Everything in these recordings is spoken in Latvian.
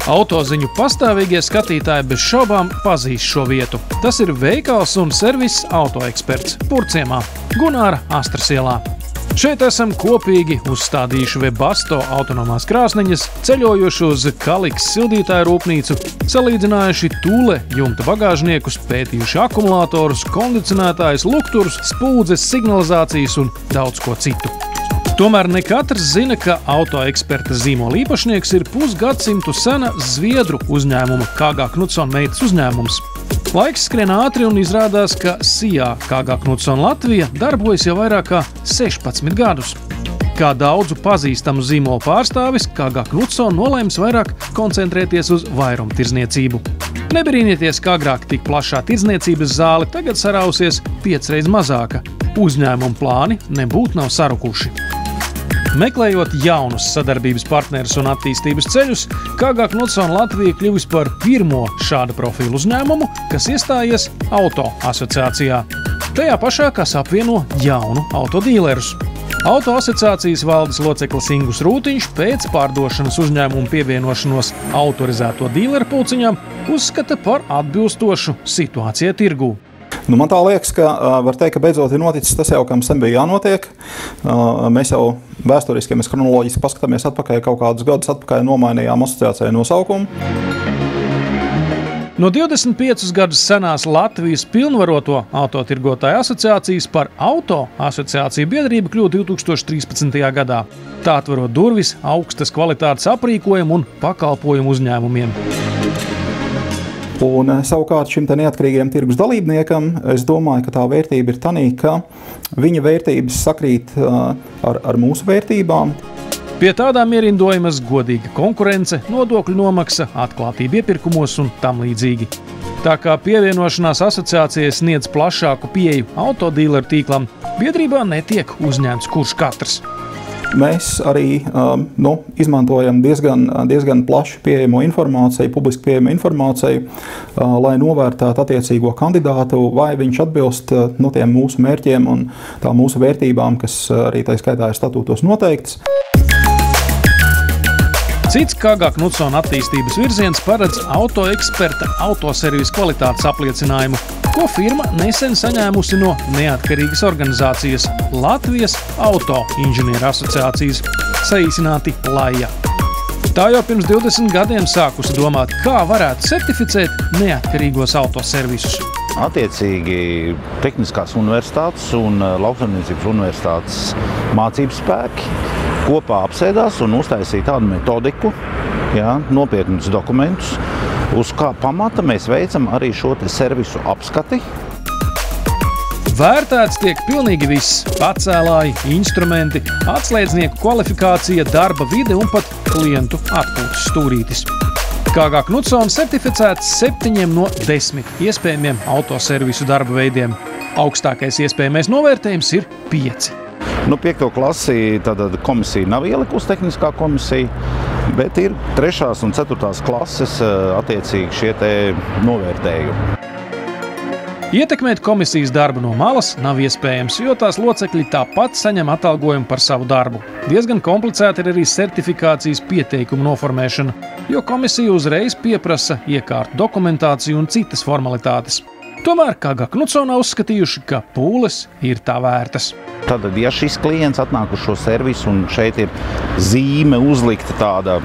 Autoziņu pastāvīgie skatītāji bez šaubām pazīst šo vietu. Tas ir veikals un serviss Autoeksperts Purciemā, Gunāra Astras ielā. Šeit esam kopīgi uzstādījuši Webasto autonomās krāsniņas, ceļojuši uz Kaliks sildītāju rūpnīcu, salīdzinājuši Thule jumta bagāžniekus, pētījuši akumulātorus, kondicionētājus, lukturus, spuldzes, signalizācijas un daudz ko citu. Tomēr ne katrs zina, ka Autoeksperta zīmola īpašnieks ir pusgadsimtu sena zviedru uzņēmuma KG Knudson meitas uzņēmums. Laiks skrien ātri un izrādās, ka SIA KG Knudson Latvija darbojas jau vairāk kā 16 gadus. Kā daudzu pazīstamu zīmola pārstāvis, KG Knudson nolēms vairāk koncentrēties uz vairumtirdzniecību. Nebrīnieties, ka agrāk tik plašā tirdzniecības zāle tagad sarausies 5 reizes mazāka. Uzņēmuma plāni nebūtu nav sarukuši. Meklējot jaunus sadarbības partnerus un attīstības ceļus, KG Knudson Latvija kļuvis par pirmo šāda profilu uzņēmumu, kas iestājies Auto asociācijā. Tajā pašā, kas apvieno jaunu autodīlerus. Auto asociācijas valdes loceklis Ingus Rūtiņš pēc pārdošanas uzņēmumu pievienošanos autorizēto dīleru pulciņām uzskata par atbilstošu situācijai tirgū. Man tā liekas, ka var teikt, ka beidzot ir noticis tas jau, kam sen bija jānotiek. Mēs jau vēsturiski, ja mēs kronoloģiski paskatāmies atpakaļ, kaut kādus gadus atpakaļ nomainījām asociācijai nosaukumu. No 25 gadus senās Latvijas pilnvaroto autotirgotāju asociācijas par Auto asociāciju biedrība kļuva 2013. gadā. Tā atverot durvis augstas kvalitātes aprīkojumu un pakalpojumu uzņēmumiem. Un savukārt šim neatkarīgajam tirgus dalībniekam, es domāju, ka tā vērtība ir tanī, ka viņa vērtības sakrīt ar mūsu vērtībām. Pie tādām ierindojamas godīga konkurence, nodokļu nomaksa, atklātība iepirkumos un tam līdzīgi. Tā kā pievienošanās asociācijai sniedz plašāku pieeju autodīleru tīklam, biedrībā netiek uzņemts kurš katrs. Mēs arī izmantojam diezgan plašu pieejamo informāciju, publiski pieejamu informāciju, lai novērtētu attiecīgo kandidātu, vai viņš atbilst tiem mūsu mērķiem un tām mūsu vērtībām, kas arī tā skaitā ir statūtos noteikts. Cits KG Knudson attīstības virziens paredz Autoeksperta autoservisa kvalitātes apliecinājumu, ko firma nesen saņēmusi no neatkarīgas organizācijas Latvijas Auto inženieru asociācijas, saīsināti LAIA. Tā jau pirms 20 gadiem sākusi domāt, kā varētu certificēt neatkarīgos autoservisus. Attiecīgi Tehniskās universitātes un Lauksaimniecības universitātes mācības spēki kopā apsēdās un uztaisīja tādu metodiku, nopietnus dokumentus, uz kā pamata mēs veicam arī šo servisu apskati. Vērtēts tiek pilnīgi viss – pacēlāji, instrumenti, atslēdznieku kvalifikācija, darba vide un pat klientu atpūtas stūrītis. KG Knudson certificēts 7 no 10 iespējamiem autoservisu darba veidiem. Augstākais iespējamais novērtējums ir 5. 5. klasi tad komisija nav ielikusi tehniskā komisija, bet ir 3. un 4. klases attiecīgi šie novērtējumi. Ietekmēt komisijas darbu no malas nav iespējams, jo tās locekļi tāpat saņem atalgojumu par savu darbu. Diezgan komplicēta ir arī certifikācijas pieteikumu noformēšana, jo komisija uzreiz pieprasa iekārtu dokumentāciju un citas formalitātes. Tomēr KG Knudson uzskatījuši, ka pūles ir tā vērtas. Tad, ja šis klients atnāk uz šo servisu un šeit ir zīme uzlikta tāda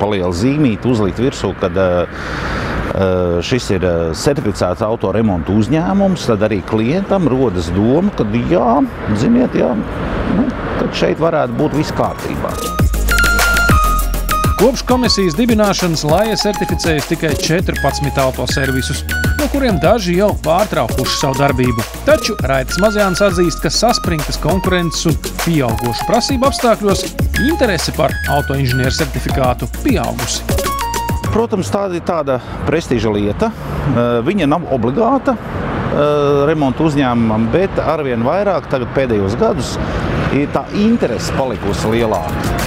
paliela zīmīta uzlikta virsū, kad šis ir certificēts autoremontu uzņēmums, tad arī klientam rodas doma, ka kad šeit varētu būt viss kārtībā. Kopš komisijas dibināšanas LAIA certificējas tikai 14 autoservisus, no kuriem daži jau pārtraukuši savu darbību. Taču Raitis Mazjāns atzīst, ka saspringtas konkurences un pieaugošu prasību apstākļos interese par autoinženieru certifikātu pieaugusi. Protams, tāda ir tāda prestiža lieta. Viņa nav obligāta remontu uzņēmumam, bet arvien vairāk tagad pēdējos gadus ir tā interese palikusi lielāka.